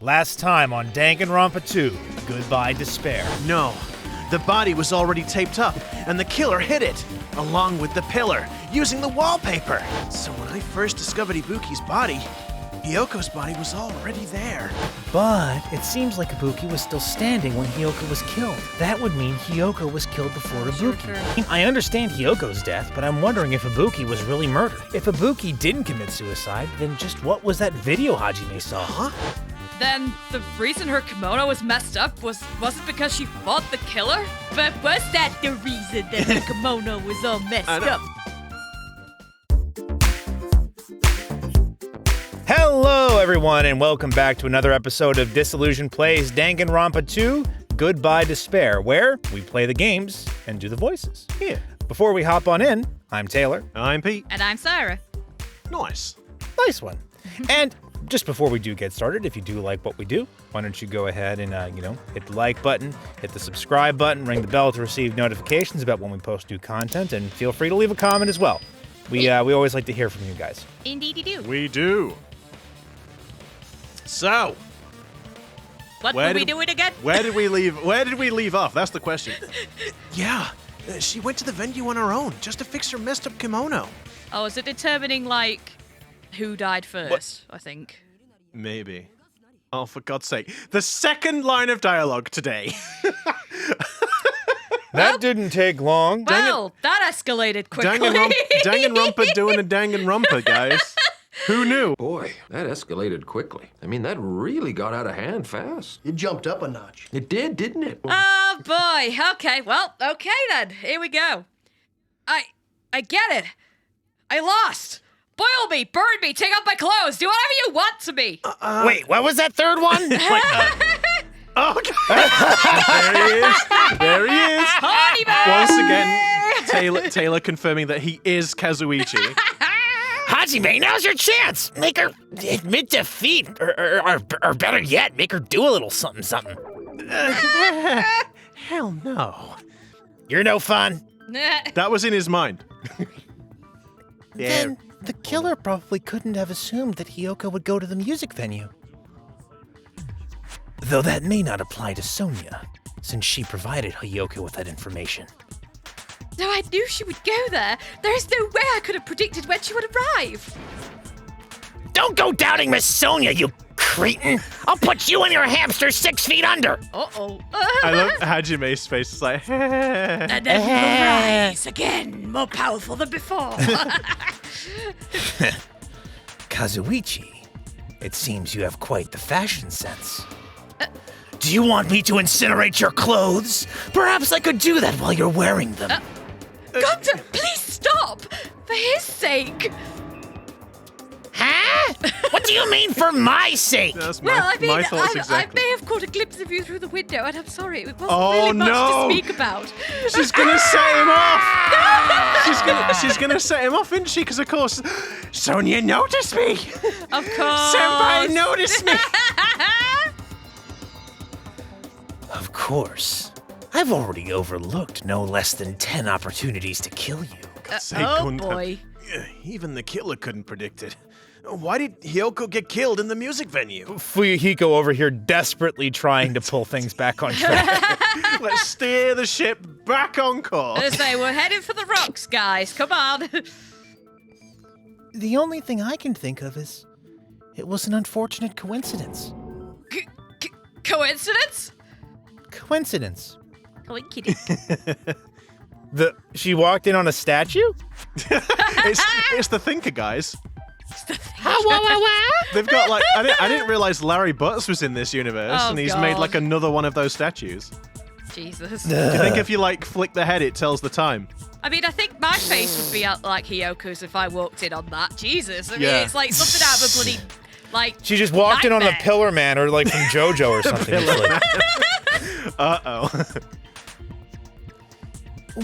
Last time on Danganronpa 2, Goodye Despair. No, the body was already taped up, and the killer hid it, along with the pillar, using the wallpaper. So when I first discovered Ibuki's body, Hyoko's body was already there. But it seems like Ibuki was still standing when Hyoko was killed. That would mean Hyoko was killed before Ibuki. I understand Hyoko's death, but I'm wondering if Ibuki was really murdered. If Ibuki didn't commit suicide, then just what was that video Hajime saw? Huh? Then the reason her kimono was messed up wasn't because she fought the killer? But was that the reason that her kimono was all messed up? Hello, everyone, and welcome back to another episode of Disillusion Plays Danganronpa 2, Goodye Despair, where we play the games and do the voices. Yeah. Before we hop on in, I'm Taylor. I'm Pete. And I'm Sarah. Nice. Nice one. And just before we do get started, if you do like what we do, why don't you go ahead and, hit the like button, hit the subscribe button, ring the bell to receive notifications about when we post new content, and feel free to leave a comment as well. We always like to hear from you guys. Indeed you do. We do. So, What were we doing again? Where did we leave off? That's the question. Yeah, she went to the venue on her own just to fix her messed up kimono. Oh, is it determining, who died first, I think? Maybe. Oh, for God's sake. The second line of dialogue today. That didn't take long. Well, that escalated quickly. Danganronpa doing a Danganronpa, guys. Who knew? Boy, that escalated quickly. I mean, that really got out of hand fast. It jumped up a notch. It did, didn't it? Oh, boy. Okay, well, okay then. Here we go. I get it. I lost. Boil me, burn me, take off my clothes, do whatever you want to me. Wait, what was that third one? Okay. There he is. Honey, Once again, Taylor confirming that he is Kazuichi. Hajime, now's your chance! Make her admit defeat, or better yet, make her do a little something. Hell no. You're no fun. That was in his mind. Then the killer probably couldn't have assumed that Hyoko would go to the music venue. Though that may not apply to Sonia, since she provided Hyoko with that information. No, I knew she would go there. There is no way I could have predicted when she would arrive. Don't go doubting Miss Sonia, you cretin! I'll put you and your hamster 6 feet under! Uh-oh. I love Hajime's face. It's like, And then will rise again, more powerful than before. Kazuichi, it seems you have quite the fashion sense. Do you want me to incinerate your clothes? Perhaps I could do that while you're wearing them. Gunter, please stop! For his sake! Huh? What do you mean for my sake? that's Well, I mean, my thoughts I exactly. may have caught a glimpse of you through the window, and I'm sorry, it wasn't Oh, really much no. to speak about. She's gonna set him off. She's gonna set him off, isn't she? Because of course, Sonia noticed me. Of course. Senpai noticed me. Of course. I've already overlooked no less than 10 opportunities to kill you. Oh, boy. Even the killer couldn't predict it. Why did Hyoko get killed in the music venue? Fuyuhiko over here desperately trying to pull things back on track. Let's steer the ship back on course. I say, we're heading for the rocks, guys. Come on. The only thing I can think of is it was an unfortunate coincidence. Coincidence? Coincidence. Coincidence. She walked in on a statue? It's the thinker, guys. They've got I didn't realize Larry Butts was in this universe, Oh, and he's God. made another one of those statues. Jesus. Do you think if you flick the head, it tells the time? I mean, I think my face would be out like Hyoko's if I walked in on that. Jesus. I mean, Yeah. it's like something out of a bloody, She just walked in on the nightmare. Pillar Man or from JoJo or something. Uh-oh.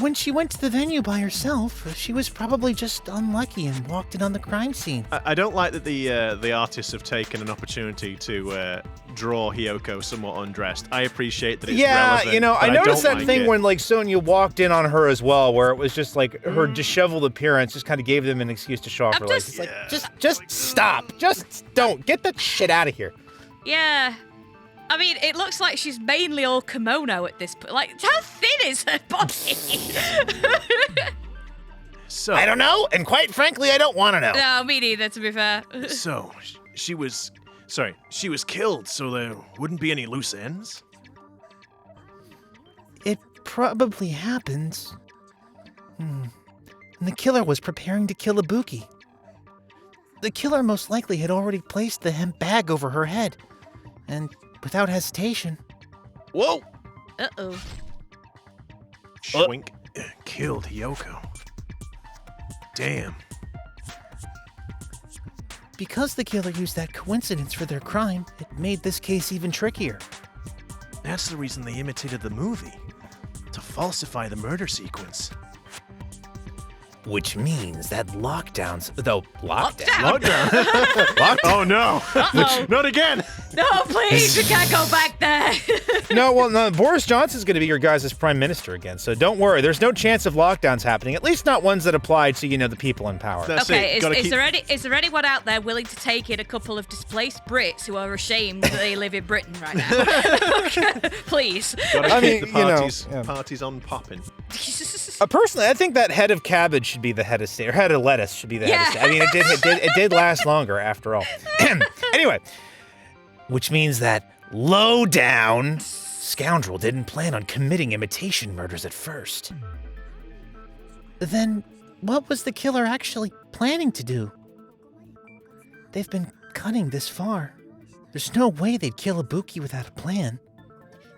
When she went to the venue by herself, she was probably just unlucky and walked in on the crime scene. I don't like that the artists have taken an opportunity to draw Hyoko somewhat undressed. I appreciate that it's relevant. I but noticed don't that like thing it. when Sonia walked in on her as well, where it was just her disheveled appearance just kind of gave them an excuse to show off her legs. It's like, just stop. Just don't. Get that shit out of here. Yeah. I mean, it looks like she's mainly all kimono at this point. Like, how thin is her body? So I don't know, and quite frankly, I don't want to know. No, me neither, to be fair. So, she was killed, so there wouldn't be any loose ends? It probably happens. And the killer was preparing to kill Ibuki. The killer most likely had already placed the hemp bag over her head. And without hesitation. Whoa! Uh-oh. Schwink killed Hiyoko. Damn. Because the killer used that coincidence for their crime, it made this case even trickier. That's the reason they imitated the movie. To falsify the murder sequence. Which means that lockdowns, though lockdown. Lockdown? Oh no! Uh-oh. Not again! No, please, you can't go back there. No, Boris Johnson's going to be your guys' prime minister again, so don't worry. There's no chance of lockdowns happening, at least not ones that apply to, the people in power. That's Okay, it. Gotta is keep- there anyone out there willing to take in a couple of displaced Brits who are ashamed that they live in Britain right now? Please. Gotta I keep mean, the yeah. parties on popping. Personally, I think that head of cabbage should be the head of state, or head of lettuce should be the head of state. I mean, it did last longer after all. Anyway, which means that low-down scoundrel didn't plan on committing imitation murders at first. Then, what was the killer actually planning to do? They've been cunning this far. There's no way they'd kill Ibuki without a plan.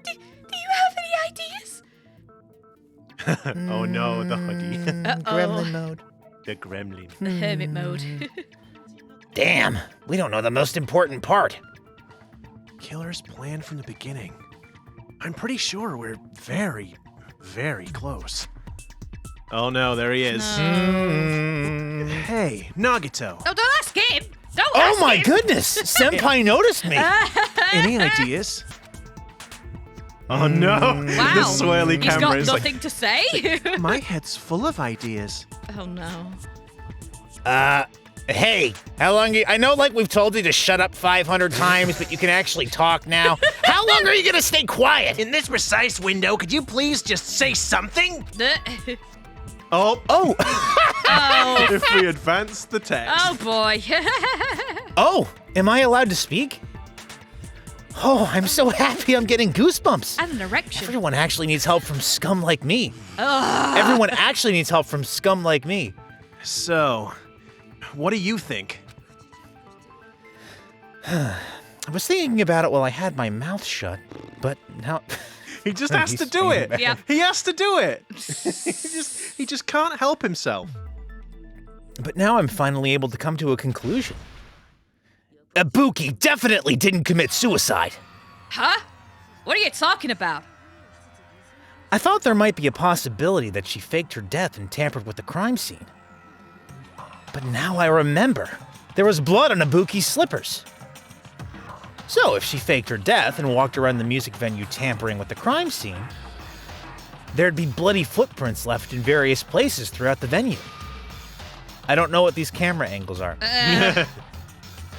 Do you have any ideas? Oh no, the hoodie. Gremlin mode. The gremlin. The hermit mode. Damn, we don't know the most important part. Killer's plan from the beginning. I'm pretty sure we're very, very close. Oh no, there he is. Hey, Nagito. Oh, don't ask him. Don't Oh ask my him. goodness, Senpai noticed me. Any ideas? Oh no, Wow. the swirly He's camera got is nothing to say. My head's full of ideas. Oh no. Hey, how long I know we've told you to shut up 500 times, but you can actually talk now. How long are you going to stay quiet? In this precise window, could you please just say something? Oh. Oh. If we advance the text. Oh boy. Oh, am I allowed to speak? Oh, I'm so happy I'm getting goosebumps. And an erection. Everyone actually needs help from scum like me. Everyone actually needs help from scum like me. So, what do you think? I was thinking about it while I had my mouth shut, but now... He just has He's to do it. thinking Yeah. He has to do it. he just can't help himself. But now I'm finally able to come to a conclusion. Ibuki definitely didn't commit suicide. Huh? What are you talking about? I thought there might be a possibility that she faked her death and tampered with the crime scene. But now I remember. There was blood on Ibuki's slippers. So if she faked her death and walked around the music venue tampering with the crime scene, there'd be bloody footprints left in various places throughout the venue. I don't know what these camera angles are.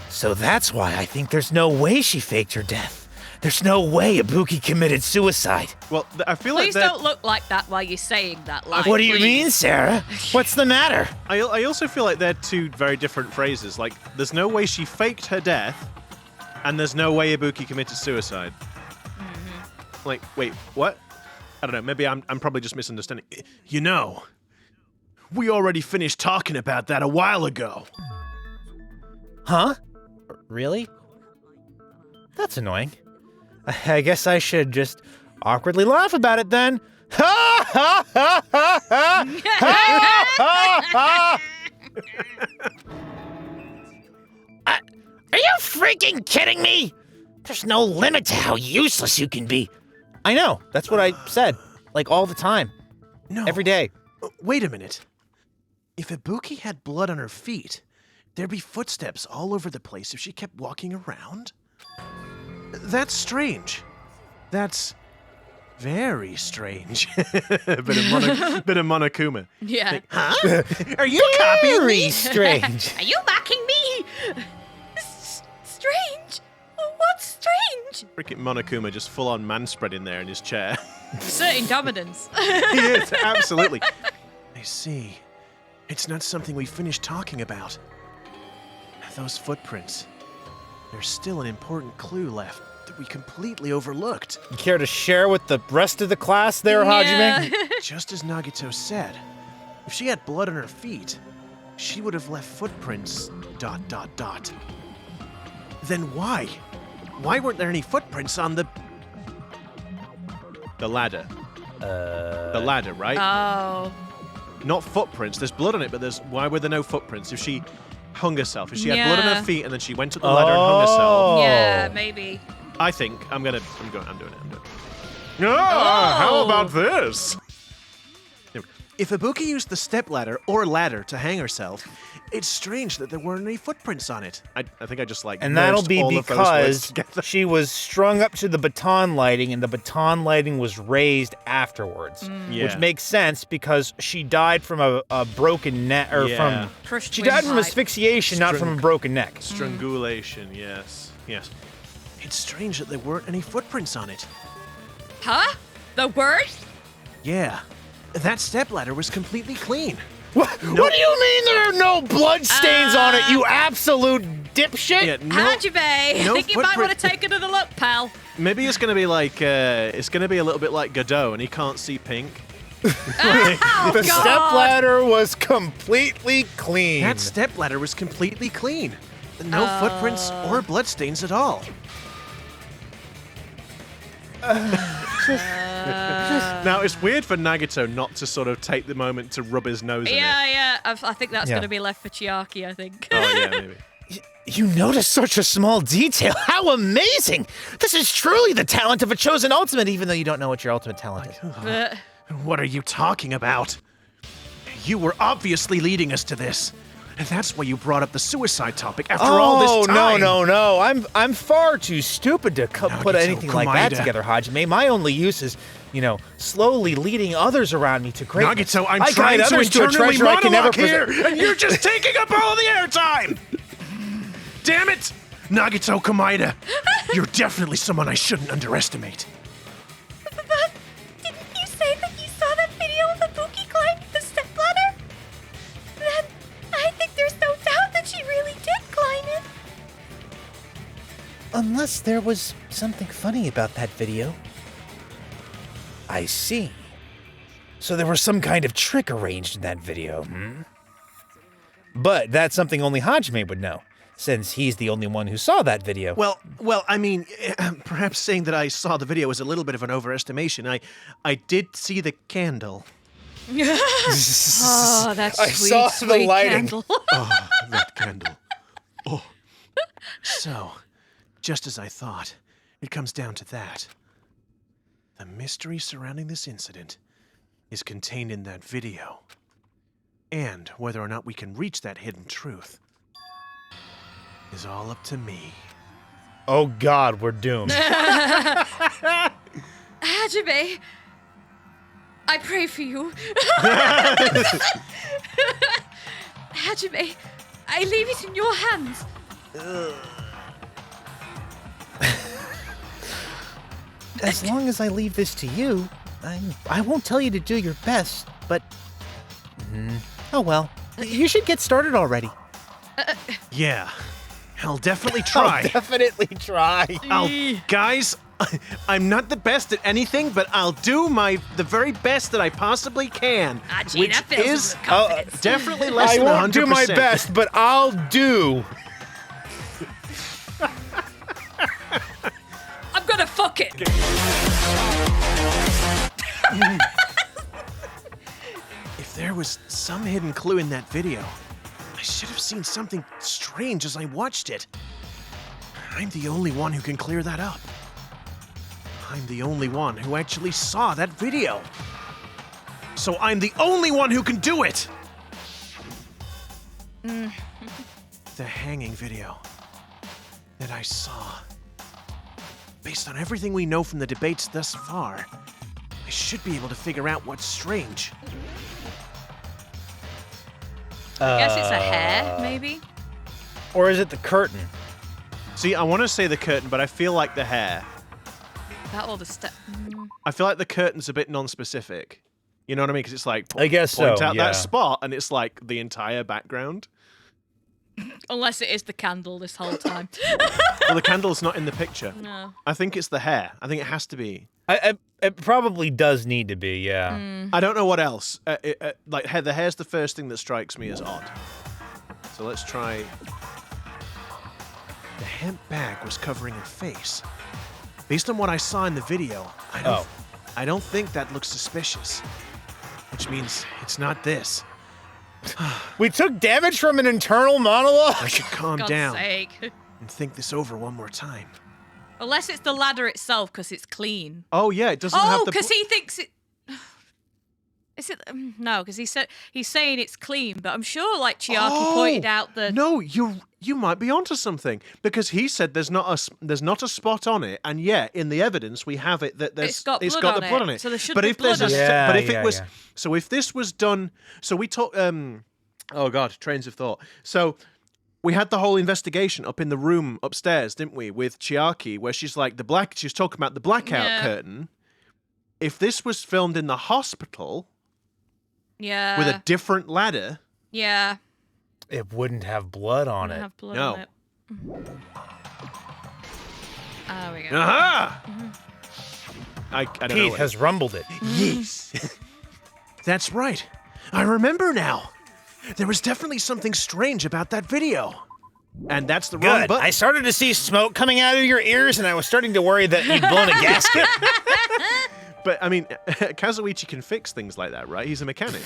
So that's why I think there's no way she faked her death. There's no way Ibuki committed suicide. Well, I feel Please like that. don't look like that while you're saying that line. What do you please. mean, Sarah? What's the matter? I also feel like they're two very different phrases. Like, there's no way she faked her death, and there's no way Ibuki committed suicide. Mm-hmm. Like, wait, what? I don't know. Maybe I'm probably just misunderstanding. You know, we already finished talking about that a while ago. Huh? Really? That's annoying. I guess I should just awkwardly laugh about it then. Ha ha ha ha ha! Ha ha ha! Are you freaking kidding me? There's no limit to how useless you can be. I know. That's what I said. Like all the time. No. Every day. Wait a minute. If Ibuki had blood on her feet, there'd be footsteps all over the place if she kept walking around. That's strange. That's very strange. bit of Monokuma. Yeah. Huh? Are you copying Very me? strange. Are you mocking me? Strange? What's strange? Look at Monokuma just full-on man-spreading there in his chair. Asserting dominance. He is, absolutely. I see. It's not something we finished talking about. Those footprints. There's still an important clue left that we completely overlooked. You care to share with the rest of the class there, Hajime? Just as Nagito said, if she had blood on her feet, she would have left footprints, ... Then why? Why weren't there any footprints on the ladder? The ladder, right? Oh. Not footprints. There's blood on it, but why were there no footprints? If she hung herself, if she had blood on her feet and then she went up the ladder and hung herself. Yeah, maybe. I think I'm doing it. How about this? If Ibuki used the stepladder or ladder to hang herself, it's strange that there weren't any footprints on it. I think I just And that'll merged be all of those words because together. she was strung up to the baton lighting, and the baton lighting was raised afterwards, Yeah. which makes sense because she died from a broken neck, or Yeah. Crushed she died from windpipe. asphyxiation, not from a broken neck. Strangulation, yes. It's strange that there weren't any footprints on it. Huh? The word? Yeah, that stepladder was completely clean. What do you mean there are no blood stains on it, you absolute dipshit? Yeah, Hajime, I no think you might want to footprint. take another look, pal. Maybe it's gonna be like it's gonna be a little bit like Godot, and he can't see pink. Oh, The God. stepladder was completely clean. That stepladder was completely clean. No footprints or bloodstains at all. Now, it's weird for Nagito not to sort of take the moment to rub his nose in it. Yeah. I think that's Yeah. going to be left for Chiaki, I think. Oh, yeah, maybe. You noticed such a small detail. How amazing! This is truly the talent of a chosen ultimate, even though you don't know what your ultimate talent is. What are you talking about? You were obviously leading us to this. And that's why you brought up the suicide topic after all this time. No. I'm far too stupid to put anything like that Komaeda. together, Hajime. My only use is, slowly leading others around me to greatness. Nagito, I'm I trying guide to others to a internally treasure I can never monologue here, possess. and you're just taking up all the airtime! Damn it! Nagito Komaeda, you're definitely someone I shouldn't underestimate. Didn't you say that you saw that video of Ibuki climbing the stepladder? Then I think there's no doubt that she really did climb it. Unless there was something funny about that video. I see. So there was some kind of trick arranged in that video, But that's something only Hajime would know, since he's the only one who saw that video. Well, I mean, perhaps saying that I saw the video was a little bit of an overestimation. I did see the candle. Oh, that's I sweet, saw the sweet lighting. candle. Oh, that candle. Oh. So, just as I thought, it comes down to that. The mystery surrounding this incident is contained in that video. And whether or not we can reach that hidden truth is all up to me. Oh God, we're doomed. Hajime, I pray for you. Hajime, I leave it in your hands. As long as I leave this to you, I won't tell you to do your best, but... Oh well. You should get started already. Yeah, I'll definitely try. Definitely try. Guys, I'm not the best at anything, but I'll do the very best that I possibly can, Gee, which that fills me is with confidence. definitely less I than 100%. won't do my best, but I'll do. I'm gonna fuck it. If there was some hidden clue in that video, I should have seen something strange as I watched it. I'm the only one who can clear that up. I'm the only one who actually saw that video. So I'm the only one who can do it! The hanging video that I saw. Based on everything we know from the debates thus far, I should be able to figure out what's strange. I guess it's a hair, maybe. Or is it the curtain? See, I want to say the curtain, but I feel like the hair. About all the stuff. I feel like the curtain's a bit non-specific. You know what I mean? Because it's like, I guess point so, out yeah. that spot, and it's like the entire background. Unless it is the candle this whole time. Well, the candle's not in the picture. No. I think it's the hair. I think it has to be. It probably does need to be, yeah. I don't know what else. The hair's the first thing that strikes me as odd. So let's try. The hemp bag was covering her face. Based on what I saw in the video, I don't think that looks suspicious. Which means it's not this. We took damage from an internal monologue. I should calm God's down sake. and think this over one more time. Unless it's the ladder itself, because it's clean. Oh yeah, it doesn't have Oh, the. because he thinks it. Is it? No, because he's saying it's clean, but I'm sure like Chiaki pointed out the. No, you might be onto something because he said there's not a spot on it, and yet in the evidence we have it that It's got the blood blood on on it, it. so there should but be if there's blood a, on it. but if Yeah, it was, yeah. so if this was done, so we talk. Oh God, trains of thought. So. We had the whole investigation up in the room upstairs, didn't we, with Chiaki, where she's like she's talking about the blackout curtain. If this was filmed in the hospital Yeah. with a different ladder, Yeah. It wouldn't have blood on it. Have blood No. on it. There we go. aha! I don't know. Pete has rumbled it. Yes. That's right. I remember now. There was definitely something strange about that video. And that's the wrong Good. button. I started to see smoke coming out of your ears, and I was starting to worry that you'd blown a gasket. But, I mean, Kazuichi can fix things like that, right? He's a mechanic.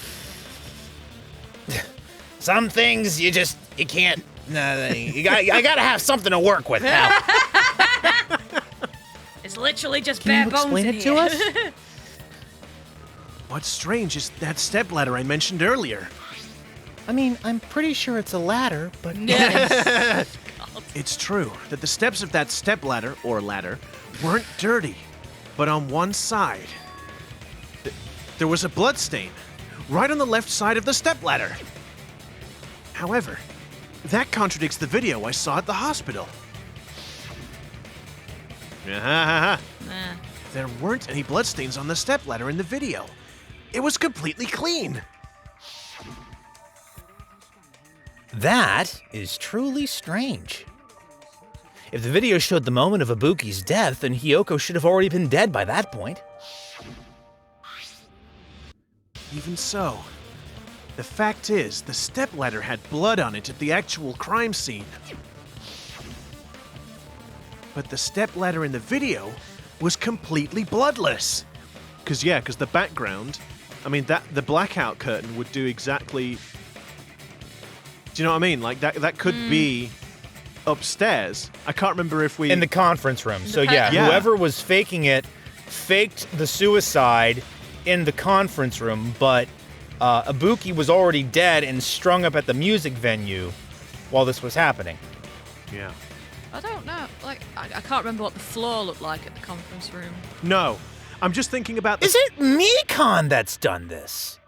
Some things you can't. I gotta have something to work with now. It's literally just Can bare you bones explain in it here. to us? What's strange is that stepladder I mentioned earlier. I mean, I'm pretty sure it's a ladder, but Yes. It's true that the steps of that stepladder, or ladder, weren't dirty, but on one side, there was a bloodstain right on the left side of the stepladder. However, that contradicts the video I saw at the hospital. Nah. There weren't any bloodstains on the stepladder in the video. It was completely clean. That is truly strange. If the video showed the moment of Ibuki's death, then Hiyoko should have already been dead by that point. Even so, the fact is, the stepladder had blood on it at the actual crime scene. But the stepladder in the video was completely bloodless. Because the background, I mean, the blackout curtain would do exactly... Do you know what I mean? Like, that could be upstairs. I can't remember if we... In the conference room. So yeah, Yeah. whoever was faking it faked the suicide in the conference room, but Ibuki was already dead and strung up at the music venue while this was happening. Yeah. I don't know. Like, I can't remember what the floor looked like at the conference room. No. I'm just thinking about... Is it Mikon that's done this?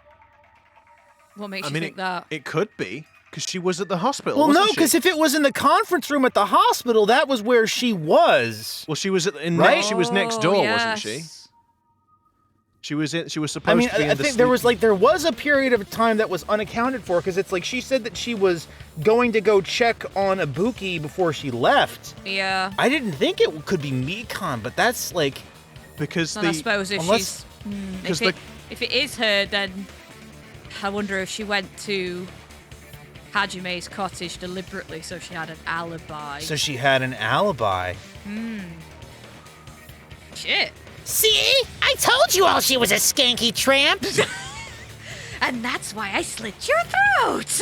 What makes I you mean, think that? it could be, because she was at the hospital, Well, no, wasn't she? because if it was in the conference room at the hospital, that was where she was. Well, she was Right? she was next door, wasn't she? Yes. She was supposed I mean, to be in I the think there sleep- was a period of time that was unaccounted for because it's like she said that she was going to go check on Ibuki before she left. Yeah. I didn't think it could be Mikon, but that's like because And I suppose if unless- she's... if it is her, then I wonder if she went to Hajime's cottage deliberately so she had an alibi. so she had an alibi. Shit. see? I told you all she was a skanky tramp. And that's why I slit your throat.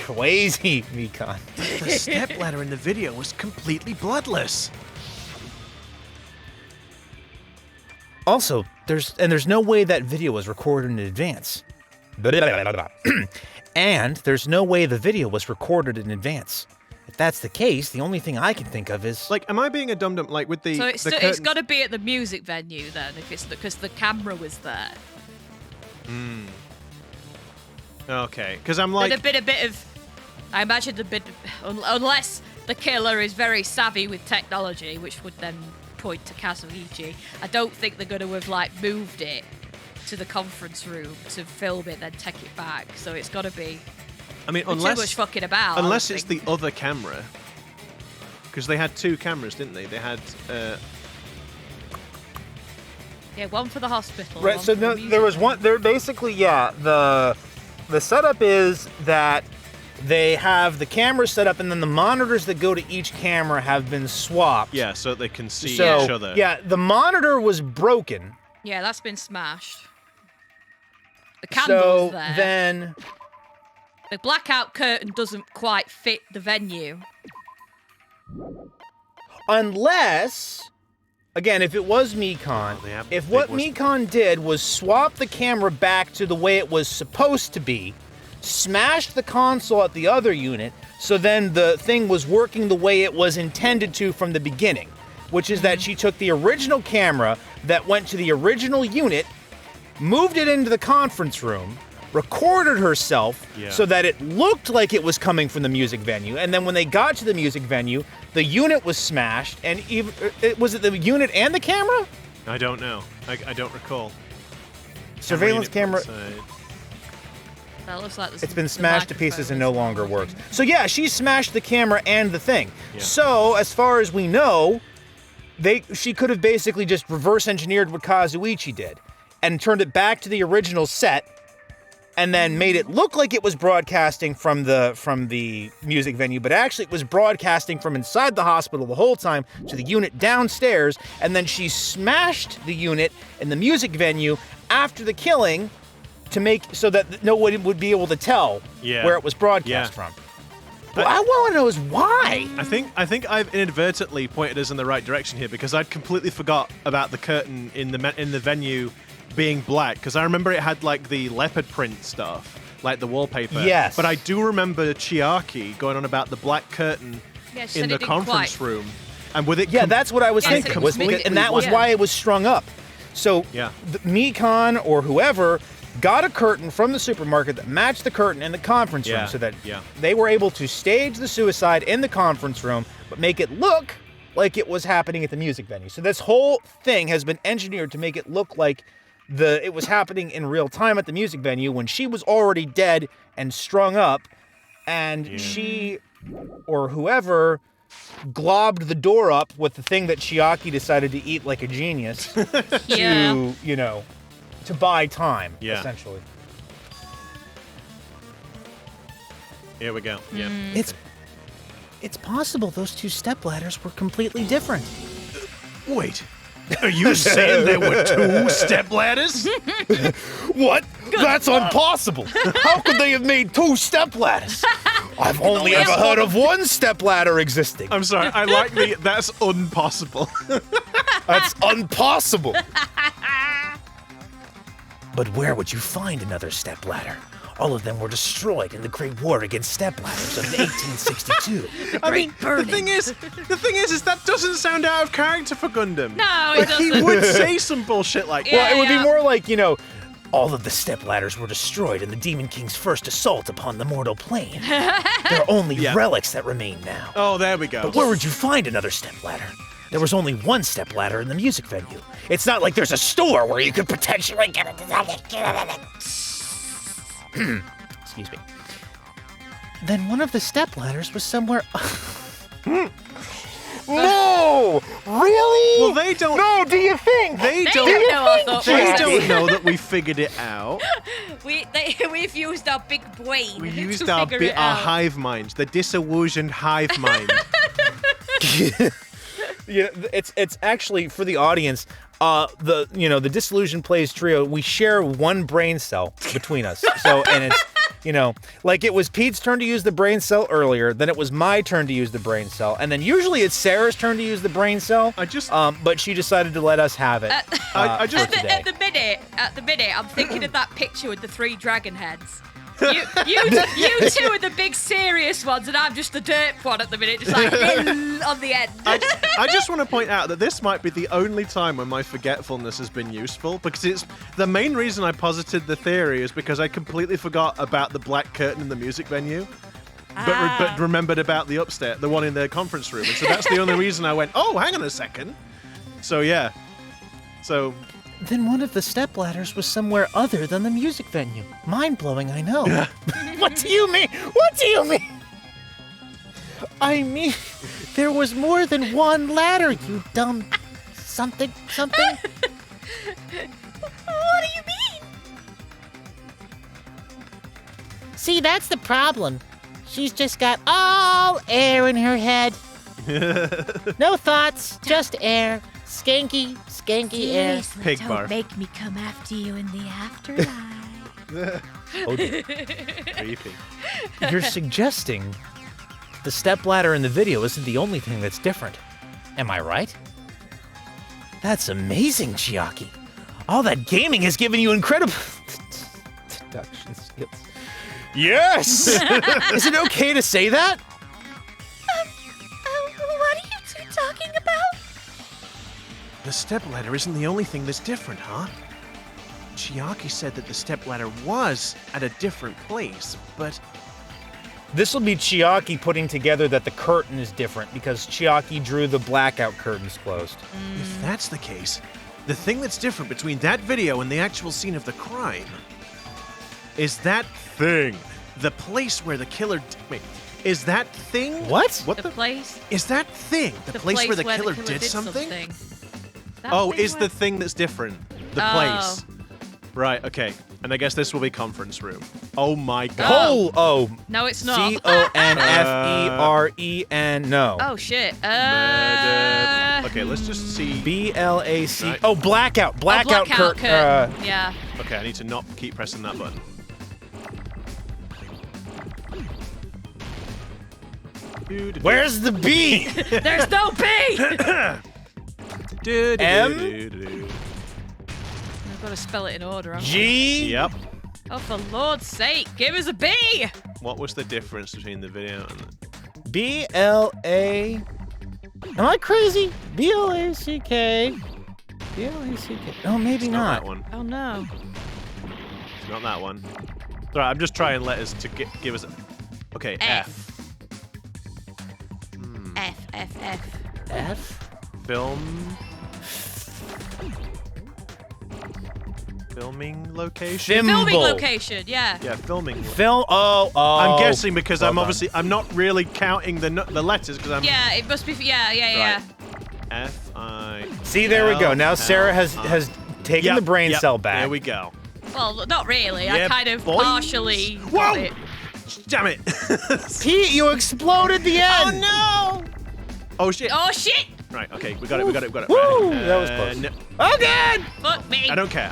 Crazy Mikon. the stepladder in the video was completely bloodless. Also, there's no way that video was recorded in advance. And there's no way the video was recorded in advance. If that's the case, the only thing I can think of is Like, am I being a dum-dum? Like, with the So it's curtains- got to be at the music venue then, if it's because the camera was there. Okay, because I'm like... There'd have been a bit of, I imagine a bit, unless the killer is very savvy with technology, which would then point to Kazuichi. I don't think they're going to have like moved it to the conference room to film it, then take it back. So it's got to be. I mean, too much fucking about. Unless it's the other camera, because they had 2 cameras, didn't they? They had. Yeah, one for the hospital. Right. One So for the no, music there was venue. one. There basically, yeah. The setup is that they have the cameras set up, and then the monitors that go to each camera have been swapped. Yeah, so they can see So each other. yeah, the monitor was broken. Yeah, that's been smashed. The candle's So there. then, The blackout curtain doesn't quite fit the venue. unless, again, if it was Mekon, if what Mekon did was swap the camera back to the way it was supposed to be, smashed the console at the other unit, so then the thing was working the way it was intended to from the beginning, which is that she took the original camera that went to the original unit, moved it into the conference room, recorded herself so that it looked like it was coming from the music venue, and then when they got to the music venue, the unit was smashed, and even was it the unit and the camera? I don't know. I don't recall. Surveillance camera. That looks like there's It's been the smashed to pieces and no microphone longer is works. working. So yeah, she smashed the camera and the thing. So as far as we know, she could have basically just reverse engineered what Kazuichi did and turned it back to the original set, and then made it look like it was broadcasting from the music venue, but actually it was broadcasting from inside the hospital the whole time to the unit downstairs, and then she smashed the unit in the music venue after the killing to make so that no one would be able to tell where it was broadcast from. But I want to know is why. I think I've inadvertently pointed us in the right direction here because I'd completely forgot about the curtain in the venue being black, because I remember it had like the leopard print stuff, like the wallpaper. Yes. But I do remember Chiaki going on about the black curtain Yeah, she said in the it didn't conference quite. room, and with it. Yeah, that's what I was Yes, thinking. it Was because, completely and that was was. why it was strung up. So Mekon or whoever got a curtain from the supermarket that matched the curtain in the conference room, so that they were able to stage the suicide in the conference room, but make it look like it was happening at the music venue. So this whole thing has been engineered to make it look like it was happening in real time at the music venue when she was already dead and strung up, and she or whoever globbed the door up with the thing that Chiaki decided to eat like a genius to buy time, essentially. Here we go. Yeah. It's possible those 2 stepladders were completely different. Wait. Are you saying there were 2 stepladders? What? That's impossible. How could they have made 2 stepladders? I've only ever heard of 1 stepladder existing. I'm sorry. I like that's impossible. That's impossible. But where would you find another stepladder? All of them were destroyed in the Great War against stepladders of 1862. I mean, the thing is that doesn't sound out of character for Gundam. No, it doesn't. He would say some bullshit like that. Well, it would be more like, all of the stepladders were destroyed in the Demon King's first assault upon the mortal plane. There are only relics that remain now. Oh, there we go. But where would you find another stepladder? There was only 1 stepladder in the music venue. It's not like there's a store where you could potentially get it. Excuse me. Then one of the stepladders was somewhere. No! Really? Well, they don't. No, do you think? They don't know, I thought. They don't know that we figured it out. We've used our big brain. We to used our figure it out. hive minds, the disillusioned hive mind. It's actually for the audience. The Disillusion Plays trio. We share 1 brain cell between us. So and it's like it was Pete's turn to use the brain cell earlier. Then it was my turn to use the brain cell, and then usually it's Sarah's turn to use the brain cell. But she decided to let us have it. I just for today. At the minute, I'm thinking of that picture with the 3 dragon heads. You 2 are the big serious ones, and I'm just the derp one at the minute, just like on the end. I just want to point out that this might be the only time when my forgetfulness has been useful, because it's the main reason I posited the theory is because I completely forgot about the black curtain in the music venue. but remembered about the upstairs, the one in the conference room. And so that's the only reason I went, oh, hang on a second. So, yeah. So... Then one of the stepladders was somewhere other than the music venue. Mind-blowing, I know. What do you mean? What do you mean? I mean, there was more than one ladder, you dumb something. What do you mean? See, that's the problem. She's just got all air in her head. No thoughts, just air. Skanky air. Seriously, Pig don't bar. make me come after you in the afterlife. Oh, dear. Creepy. You're suggesting the stepladder in the video isn't the only thing that's different. Am I right? That's amazing, Chiaki. All that gaming has given you incredible deduction skills. Yes! Is it okay to say that? What are you two talking about? The stepladder isn't the only thing that's different, huh? Chiaki said that the stepladder was at a different place, but... This will be Chiaki putting together that the curtain is different because Chiaki drew the blackout curtains closed. If that's the case, the thing that's different between that video and the actual scene of the crime is that thing. The place where the killer... Wait, is that thing... What? What The place. Is that thing the place where the killer did something? That Oh, thing is the where- thing that's different. The Oh. place. Right, okay. And I guess this will be conference room. Oh my god. Oh, No, it's not. Conferen. No. Oh shit. Murder. Okay, let's just see. BLAC. Right. Oh, blackout. Blackout blackout curtain. Yeah. Okay, I need to not keep pressing that button. Where's the B? There's no B. M? I've got to spell it in order. haven't I? G? Yep. Oh, for Lord's sake, give us a B. What was the difference between the video and the... BLA. Am I crazy? BLACK. BLACK. Oh, maybe It's not that one. Oh no. It's not that one. Sorry, I'm just trying letters to give us... Okay, F. F. F? Film... Filming location? Filming Thimble. location, yeah. Yeah, filming. Film. Oh. I'm guessing because Well I'm done. obviously... I'm not really counting the letters because I'm... Yeah, it must be. Yeah. F-I... See, there we go. Now Sarah has taken Yep, the brain yep, cell back. There we go. Well, not really. Yeah, I kind of boys. partially Whoa! got it. Damn it! Pete, you exploded the end. no! Oh shit! Oh shit! Right, okay, we got it. Woo, Right. that was close. No, Oh, God. Fuck me. I don't care.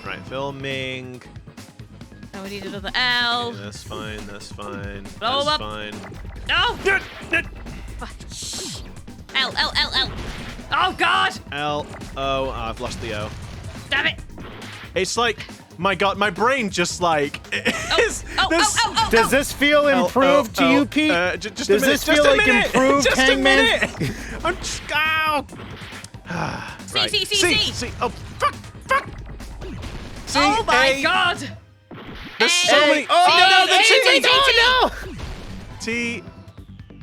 Right, filming. Oh, we need another L. Okay, that's fine. Roll That's up. fine. No! L. Oh God! L O. I've lost the O. Damn it! It's like, my God, my brain just like. Does this feel improved to you, Pete? Just Does a minute, this feel just a like minute, improved, just Hangman? a minute. I'm just. Ow. Right. C. Oh, fuck. C, Oh my A, God! There's so many. Oh, no, the C, T. T, T, Oh, no. T.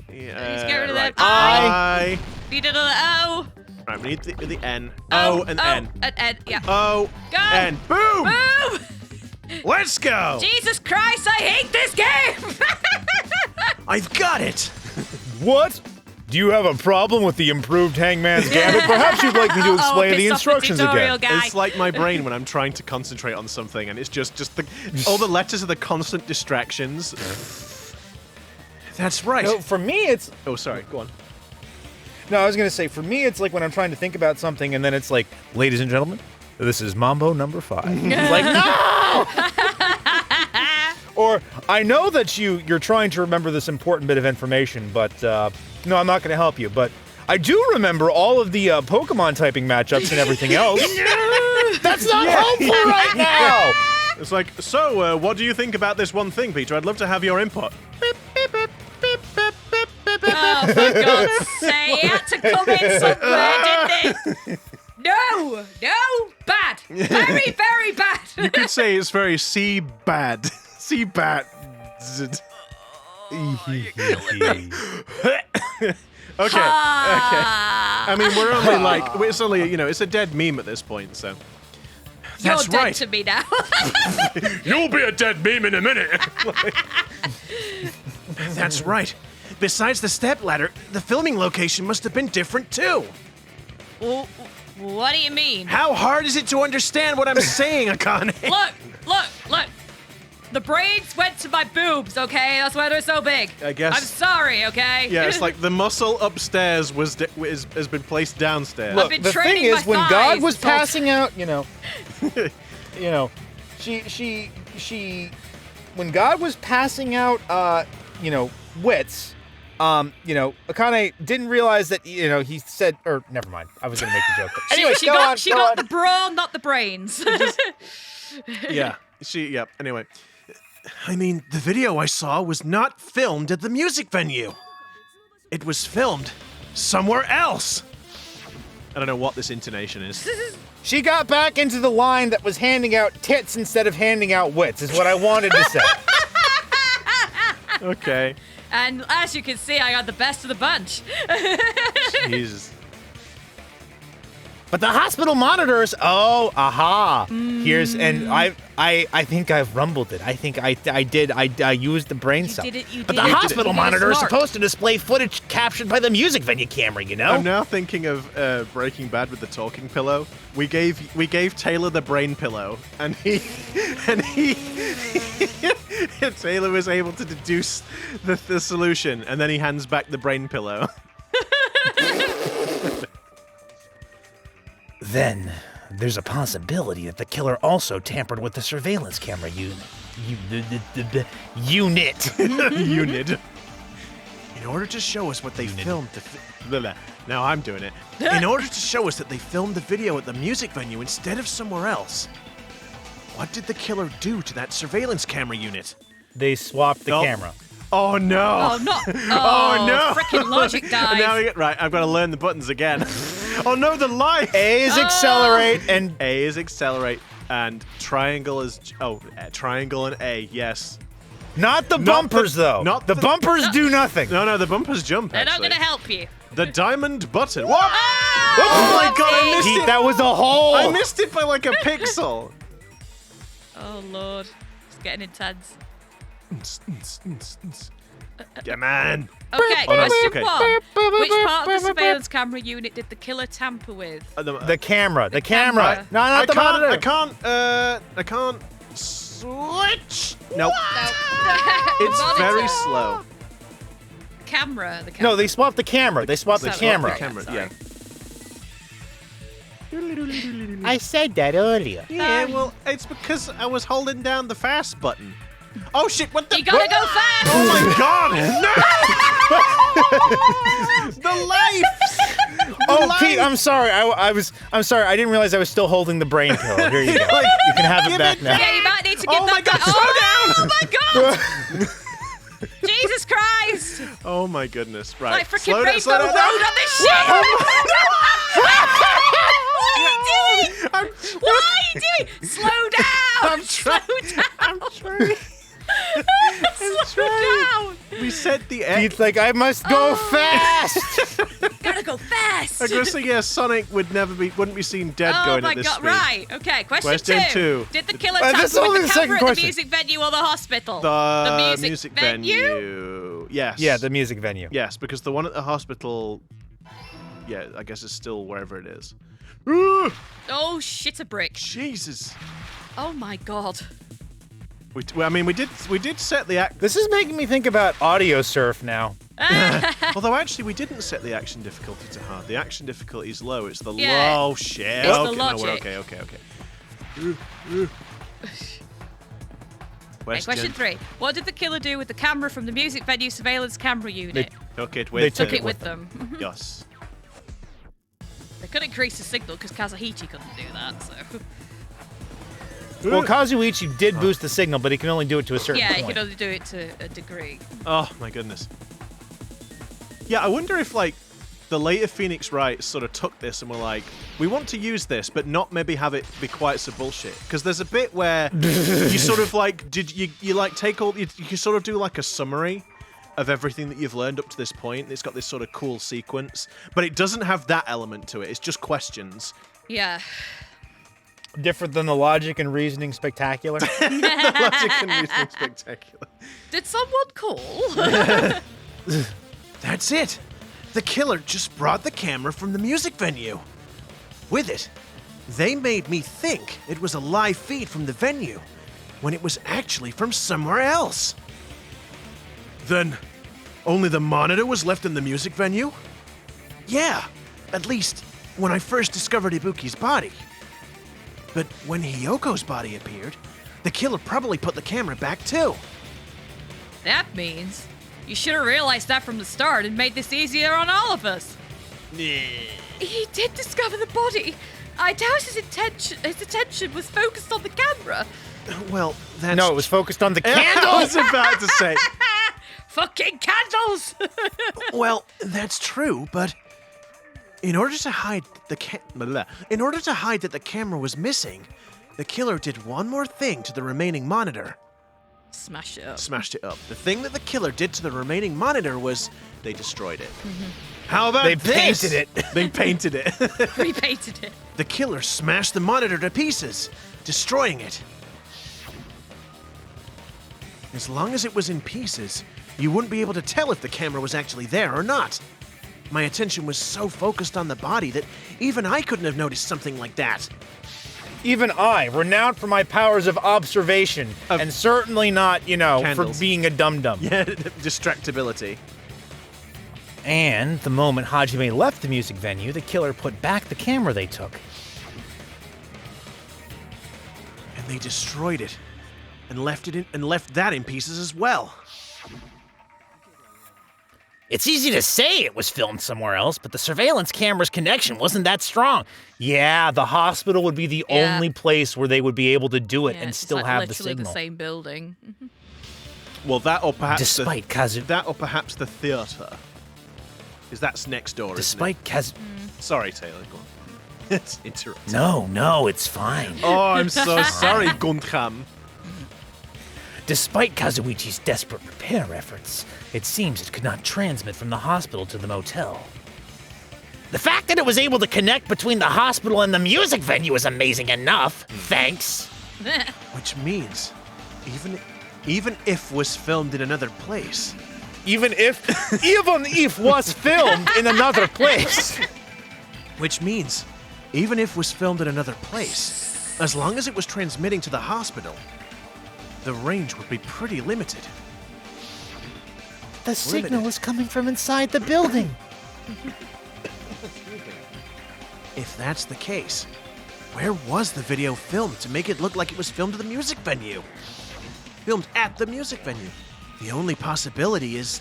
Let's get rid of right. that I. I. Need another O. Right, we need the N. O and N. And N. Yeah. O Go. N. Boom! Boom! Let's go! Jesus Christ! I hate this game. I've got it! What? Do you have a problem with the improved Hangman's Gambit? Perhaps you'd like me to explain the pissed off instructions tutorial again. guy. It's like my brain when I'm trying to concentrate on something and it's just all the letters are the constant distractions. That's right. No, for me, it's. Oh, sorry, go on. No, I was going to say, for me, it's like when I'm trying to think about something and then it's like, ladies and gentlemen, this is Mambo number 5. It's like, no! Or, I know that you're trying to remember this important bit of information, but, no, I'm not going to help you. But I do remember all of the Pokemon typing matchups and everything else. That's not helpful right now! It's like, so, what do you think about this one thing, Peter? I'd love to have your input. Oh, for God's sake. It had to come in somewhere, didn't it? No, bad. Very, very bad. You could say it's very C-bad. C-bad. Okay. I mean, we're only like, it's only, you know, it's a dead meme at this point, so. You're That's dead right. to me now. You'll be a dead meme in a minute. That's right. Besides the stepladder, the filming location must have been different too. Well, what do you mean? How hard is it to understand what I'm saying, Akane? Look. The braids went to my boobs, okay? That's why they're so big. I guess. I'm sorry, okay? Yeah, it's like the muscle upstairs has been placed downstairs. I've been the training thing is, my when thighs God was this whole passing out, when God was passing out, wits, Akane didn't realize that, he said, or never mind, I was gonna make the joke. But anyway, she got the brawn, not the brains. Anyway. I mean, the video I saw was not filmed at the music venue. It was filmed somewhere else. I don't know what this intonation is. She got back into the line that was handing out tits instead of handing out wits, is what I wanted to say. Okay. And as you can see, I got the best of the bunch. Jesus. But the hospital monitors, here's, and I think I've rumbled it. I think I used the brain cell. But the hospital monitor is supposed to display footage captured by the music venue camera, I'm now thinking of Breaking Bad with the talking pillow. We gave Taylor the brain pillow, and Taylor was able to deduce the solution, and then he hands back the brain pillow. Then, there's a possibility that the killer also tampered with the surveillance camera unit. Unit. In order to show us what they filmed, now I'm doing it. In order to show us that they filmed the video at the music venue instead of somewhere else, what did the killer do to that surveillance camera unit? They swapped the camera. Oh no! Oh no! Oh no! Freaking logic dive! Now I've got to learn the buttons again. Oh no, the light! A is accelerate and A is accelerate and triangle is triangle and A. Yes. not the bumpers though. not the the- bumpers do nothing. No, the bumpers jump. They're not Actually, gonna help you. the diamond button. What? Ah! Oh my god! I missed Pete, it. that was a hole. I missed it by like a pixel. Oh lord, it's getting intense. Yeah, man. Okay, Oh, no, question okay. one. Which part of the surveillance camera unit did the killer tamper with? The camera. The camera. camera. No, not the monitor. I can't switch. Nope. No. It's Monitor. very slow. The camera. No, they swapped the camera. They swapped the Swap camera. the camera. Yeah. I said that earlier. Yeah, well, it's because I was holding down the fast button. Oh shit! What the? You gotta go fast! Oh my god! No! The life! Oh, Pete, I'm sorry. I'm sorry. I didn't realize I was still holding the brain pillow. Here you go. Like, You can have it give back it now. Yeah, you might need to give Oh my that god! back. Slow down! Oh my god! Jesus Christ! Oh my goodness! Right. Like freaking Slow down, Rainbow slow Road down. on this shit! What are you doing? What are you doing? Slow down! I'm trying. Slow down! I'm trying. Slow down! We said the X. Pete's like, I must go fast. Gotta go fast! I guess Sonic wouldn't be seen dead Oh going my at this god, speed. right. Okay, question Question two. Did the killer That's tamper only with the the second camera at the question. music venue or the hospital? The music venue. Yes. Yeah, the music venue. Yes, because the one at the hospital. Yeah, I guess it's still wherever it is. Oh, shit a brick. Jesus. Oh my god. We did set the act. This is making me think about audio surf now. Although actually, we didn't set the action difficulty to hard. The action difficulty is low. It's the Yeah. low shit. It's the okay, no, we're logic. okay. Okay, question 3. What did the killer do with the camera from the music venue surveillance camera unit? Took it They with. Took it with them. Yes. They could increase the signal because Kazuhichi couldn't do that, so. Well, Kazuichi did boost the signal, but he can only do it to a certain Yeah, point. he could only do it to a degree. Oh my goodness. Yeah, I wonder if like the later Phoenix Wright sort of took this and were like, we want to use this, but not maybe have it be quite so bullshit. Because there's a bit where you sort of like you like take all you sort of do like a summary, of everything that you've learned up to this point. It's got this sort of cool sequence, but it doesn't have that element to it. It's just questions. Yeah. Different than the logic and reasoning spectacular. The logic and reasoning spectacular. Did someone call? That's it. The killer just brought the camera from the music venue. With it, they made me think it was a live feed from the venue, when it was actually from somewhere else. Then, only the monitor was left in the music venue? Yeah, at least when I first discovered Ibuki's body. But when Hiyoko's body appeared, the killer probably put the camera back too. That means you should have realized that from the start and made this easier on all of us. He did discover the body. I doubt his attention was focused on the camera. Well, that's... No, it was focused on the I candle. was about to say. Fucking candles! Well, that's true, but in order to hide that the camera was missing, the killer did one more thing to the remaining monitor. Smash it up. Smashed it up. The thing that the killer did to the remaining monitor was they destroyed it. How about They this? painted it. They painted it. Repainted it. The killer smashed the monitor to pieces, destroying it. As long as it was in pieces, you wouldn't be able to tell if the camera was actually there or not. My attention was so focused on the body that even I couldn't have noticed something like that. Even I, renowned for my powers of observation, and certainly not, Candles. for being a dum-dum. Yeah, distractibility. And the moment Hajime left the music venue, the killer put back the camera they took. And they destroyed it, and left that in pieces as well. It's easy to say it was filmed somewhere else, but the surveillance camera's connection wasn't that strong. Yeah, the hospital would be the Yeah. only place where they would be able to do it Yeah, and it's still like have the literally signal. the same building. Well, that or perhaps Despite Kazu... that or perhaps the theater. Because that's next door, Despite Kazu... Sorry, Taylor, go on. It's interrupting. No, it's fine. Oh, I'm so sorry, Guntram. Despite Kazuichi's desperate repair efforts, it seems it could not transmit from the hospital to the motel. The fact that it was able to connect between the hospital and the music venue is amazing enough. Thanks. Which means, even if was filmed in another place. Even if was filmed in another place. Which means, even if was filmed in another place, as long as it was transmitting to the hospital, the range would be pretty limited. The signal is coming from inside the building. If that's the case, where was the video filmed to make it look like it was filmed at the music venue? Filmed at the music venue. The only possibility is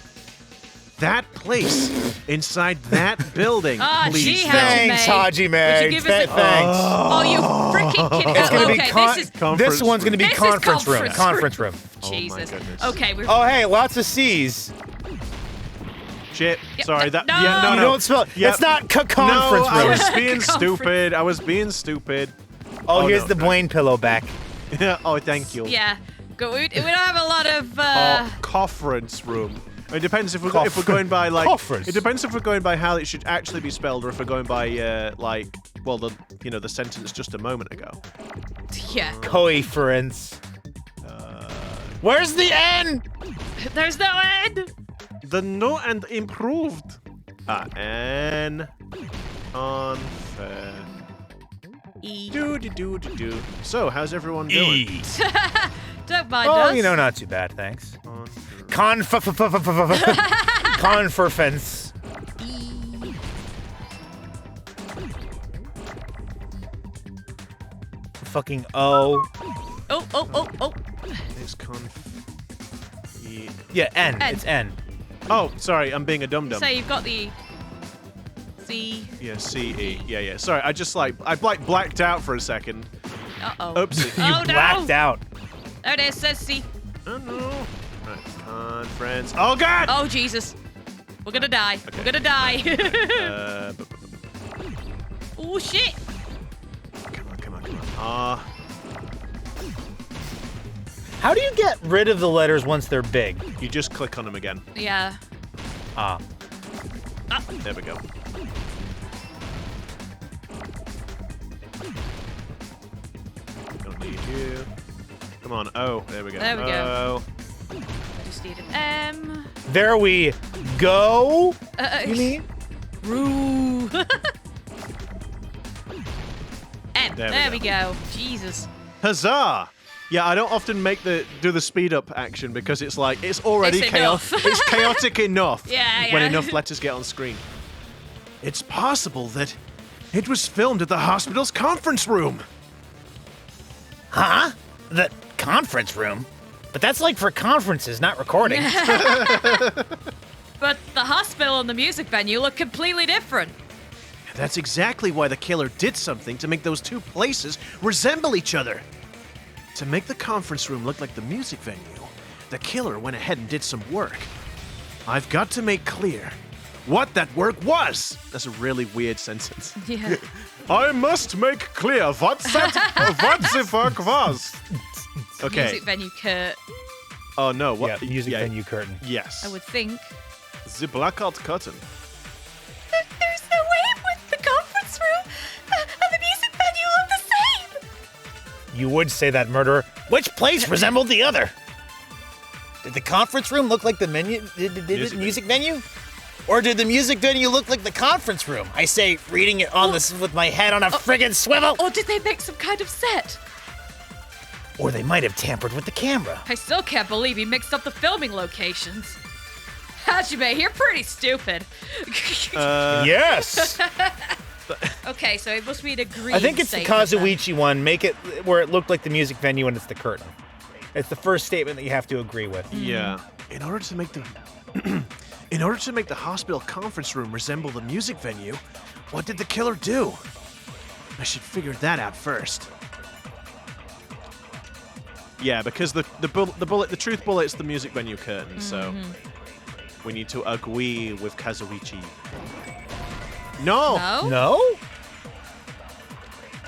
that place inside that building. Ah, Please gee, don't. Thanks, Hajime. Hajime. Would you give us a- Thanks. Oh, you freaking kidding It's gonna be okay, this one's gonna be This is conference room. conference Conference room. this is Jesus. goodness. Okay, we're Oh, hey, lots of C's. Shit. Yep, Sorry. no, That. no. Yeah. No. You No. don't spell. Yep. It's not conference No, I room. was being Conference. stupid. I was being stupid. Oh, here's no, the no. Blaine pillow back. Oh, thank you. yeah. We don't have a lot of Conference room. It depends if we're going by like. Conference. It depends if we're going by how it should actually be spelled, or if we're going by the sentence just a moment ago. yeah. Coeference. Where's the N? There's no end. The no and improved. And unfair. E. Do. So, how's everyone doing? Don't mind Oh, us. not too bad, thanks. Conference. Fucking O. Oh. It's Yeah, N. N. It's N. Oh, sorry, I'm being a dum-dum. So you've got the C. Yeah, C-E. Yeah. Sorry, I blacked out for a second. Uh-oh. Oopsie. Oh, no. Blacked out. There it is. Says C. Oh, no. Right, conference. Oh, God! Oh, Jesus. We're gonna die. Okay. We're gonna die. Oh, shit. Come on. How do you get rid of the letters once they're big? You just click on them again. Yeah. Ah. There we go. Don't need you. Come on. Oh, there we go. There we go. I just need an M. There we go. You mean? Roo. M. There There we we go. Jesus. Huzzah! Yeah, I don't often do the speed up action because it's like it's already It's chaotic. enough. It's chaotic enough Yeah, when yeah. enough letters get on screen. It's possible that it was filmed at the hospital's conference room. Huh? The conference room? But that's like for conferences, not recording. But the hospital and the music venue look completely different. That's exactly why the killer did something to make those two places resemble each other. To make the conference room look like the music venue, the killer went ahead and did some work. I've got to make clear what that work was. That's a really weird sentence. Yeah. I must make clear what the work was. Okay. Music venue Kurt, Oh no, what? Yeah, music venue curtain. Yes. I would think. The blackout curtain. There's no way with the conference room and the music venue look the same. You would say that, murderer. Which place resembled the other? Did the conference room look like the music venue? Or did the music venue look like the conference room? I say, reading it on this with my head on a friggin' swivel. Or did they make some kind of set? Or they might have tampered with the camera. I still can't believe he mixed up the filming locations. Hajime, you're pretty stupid. Yes. Okay, so it must be a green I think it's the statement then. Kazuichi one. Make it where it looked like the music venue and it's the curtain. It's the first statement that you have to agree with. Yeah. In order to make the hospital conference room resemble the music venue, what did the killer do? I should figure that out first. Yeah, because the truth bullet's the music venue curtain, so we need to agree with Kazuichi. No. No? No?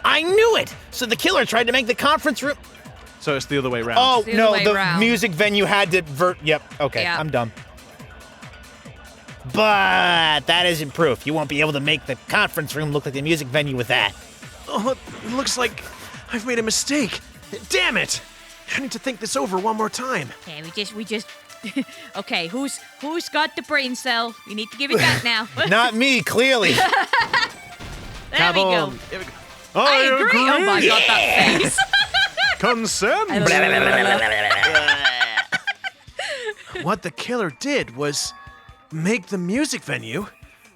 I knew it! So the killer tried to make the conference room... So it's the other way around. Oh, the other no, way the around. music venue had to Yep, okay, Yeah. I'm dumb. But that isn't proof. You won't be able to make the conference room look like the music venue with that. Oh, it looks like I've made a mistake. Damn it! I need to think this over one more time. Okay, we just. Okay, who's got the brain cell? We need to give it back now. Not me, clearly. There we go. Here we go. I agree. Oh my god, that face. Consent. What the killer did was make the music venue,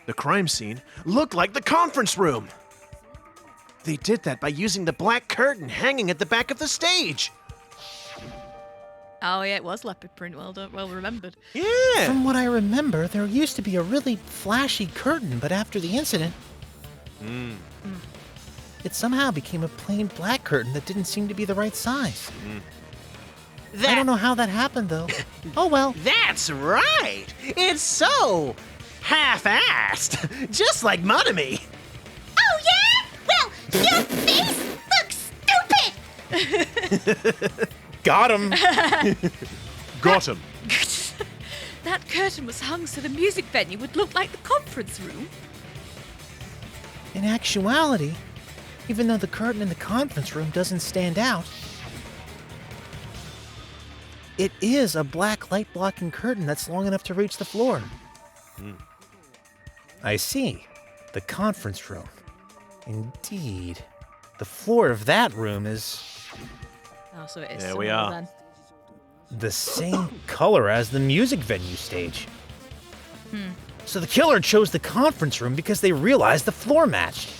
the crime scene, look like the conference room. They did that by using the black curtain hanging at the back of the stage. Oh yeah, it was leopard print. Well remembered. Yeah. From what I remember, there used to be a really flashy curtain, but after the incident, it somehow became a plain black curtain that didn't seem to be the right size. I don't know how that happened, though. Oh well. That's right. It's so half-assed, just like Monami. Oh yeah? Well, your face looks stupid. Got him. Got him. That curtain was hung so the music venue would look like the conference room. In actuality, even though the curtain in the conference room doesn't stand out, it is a black light-blocking curtain that's long enough to reach the floor. I see. The conference room. Indeed. The floor of that room is Oh, so it is. There we similar are. Then. the same color as the music venue stage. So the killer chose the conference room because they realized the floor matched.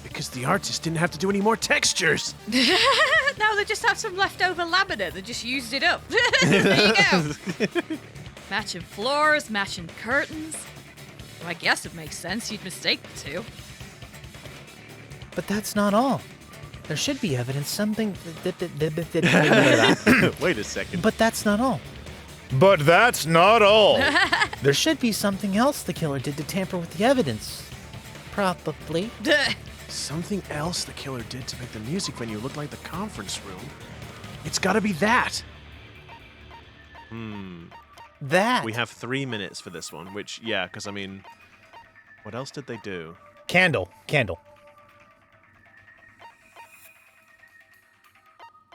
Because the artist didn't have to do any more textures. No, they just have some leftover laminate. They just used it up. There you go. Matching floors, matching curtains. Well, I guess it makes sense. You'd mistake the two. But that's not all. There should be evidence something... Wait a second. But that's not all. But that's not all. There should be something else the killer did to tamper with the evidence. Probably. Something else the killer did to make the music venue look like the conference room. It's gotta be that. That. We have 3 minutes for this one, which, yeah, because, I mean, what else did they do? Candle.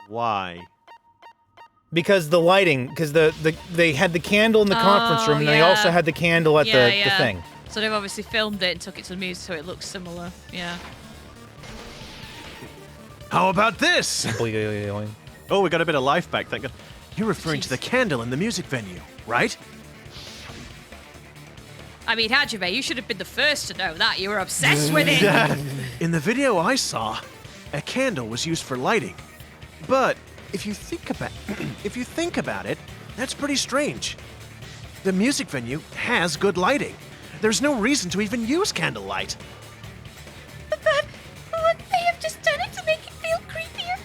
Why? Because the lighting, because they had the candle in the conference room, and they yeah. also had the candle at the thing. So they've obviously filmed it and took it to the music so it looks similar. Yeah. How about this? Boing. Oh, we got a bit of life back, thank God. You're referring to the candle in the music venue, right? I mean, Hajime, you should have been the first to know that. You were obsessed with it. In the video I saw, a candle was used for lighting. But if you think about it, that's pretty strange. The music venue has good lighting. There's no reason to even use candlelight. But wouldn't they have just done it to make it feel creepier?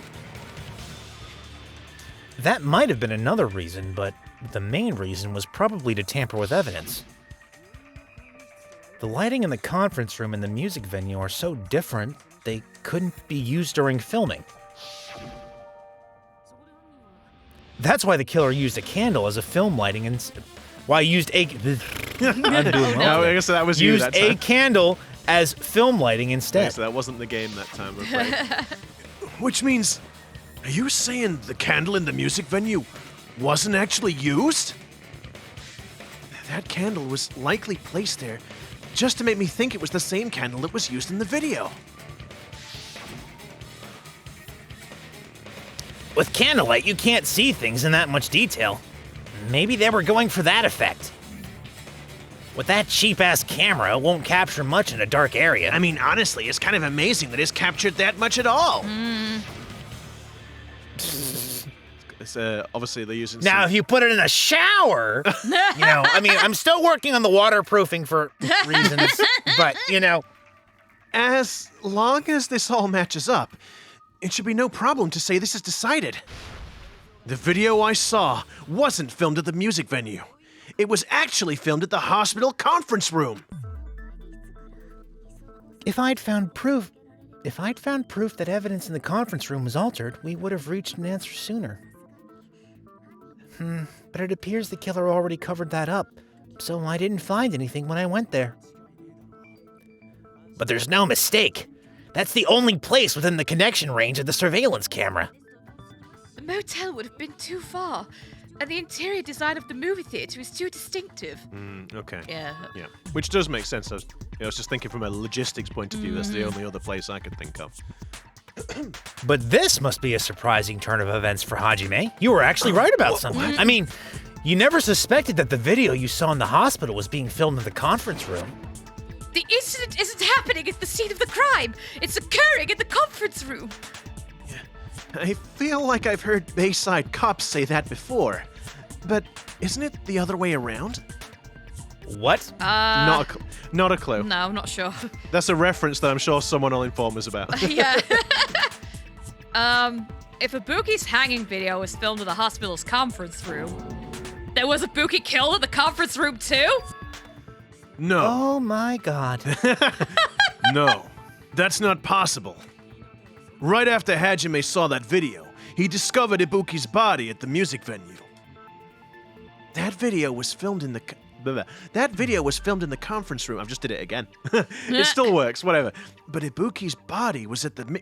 That might have been another reason, but the main reason was probably to tamper with evidence. The lighting in the conference room and the music venue are so different, they couldn't be used during filming. That's why the killer used a candle as a film lighting and why he used a I guess that was you used that a time. candle as film lighting instead. Okay, so that wasn't the game that time, I'm afraid. Which means, are you saying the candle in the music venue wasn't actually used? That candle was likely placed there just to make me think it was the same candle that was used in the video. With candlelight, you can't see things in that much detail. Maybe they were going for that effect. With that cheap-ass camera, it won't capture much in a dark area. I mean, honestly, it's kind of amazing that it's captured that much at all. It's, obviously, they're using Now, if you put it in a shower, I mean, I'm still working on the waterproofing for reasons, but, As long as this all matches up, it should be no problem to say this is decided. The video I saw wasn't filmed at the music venue. It was actually filmed at the hospital conference room. If I'd found proof that evidence in the conference room was altered, we would have reached an answer sooner. But it appears the killer already covered that up, so I didn't find anything when I went there. But there's no mistake. That's the only place within the connection range of the surveillance camera. The motel would have been too far, and the interior design of the movie theater is too distinctive. Okay. Yeah. Yeah. Which does make sense. I was just thinking from a logistics point of view, that's the only other place I could think of. But this must be a surprising turn of events for Hajime. You were actually right about something. I mean, you never suspected that the video you saw in the hospital was being filmed in the conference room. The incident isn't happening at the scene of the crime. It's occurring in the conference room. I feel like I've heard Bayside cops say that before. But isn't it the other way around? What? Not a clue. No, I'm not sure. That's a reference that I'm sure someone will inform us about. Yeah. If Ibuki's hanging video was filmed in the hospital's conference room, there was Ibuki killed in the conference room too? No. Oh my god. No. That's not possible. Right after Hajime saw that video, he discovered Ibuki's body at the music venue. That video was filmed in the conference room. I just did it again. It still works, whatever. But Ibuki's body was at the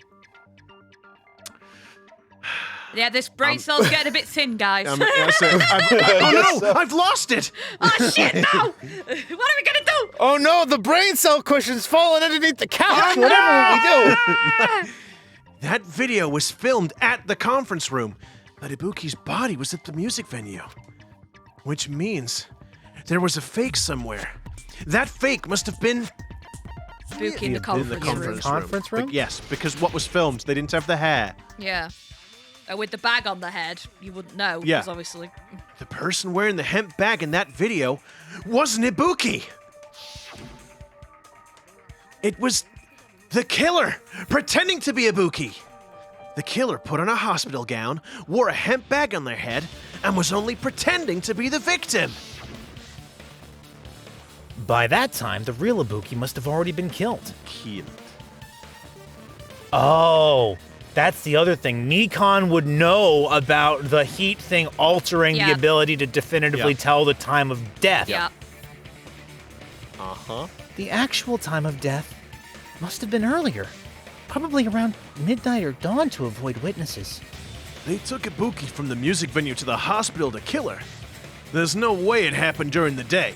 Yeah, this brain cell's getting a bit thin, guys. oh no! I've lost it! Oh shit, no! What are we gonna do? Oh no, the brain cell cushion's falling underneath the couch. Whatever we do. That video was filmed at the conference room, but Ibuki's body was at the music venue. Which means there was a fake somewhere. That fake must have been Ibuki in the conference room. Conference room? But yes, because what was filmed, they didn't have the hair. Yeah. With the bag on the head, you wouldn't know. Yeah. Because obviously. The person wearing the hemp bag in that video wasn't Ibuki. It was the killer pretending to be Ibuki. The killer put on a hospital gown, wore a hemp bag on their head, and was only pretending to be the victim. By that time, the real Ibuki must have already been killed. Killed. Oh, That's the other thing. Mikon would know about the heat thing altering the ability to definitively tell the time of death. Yeah. Uh-huh. The actual time of death must have been earlier. Probably around midnight or dawn to avoid witnesses. They took Ibuki from the music venue to the hospital to kill her. There's no way it happened during the day.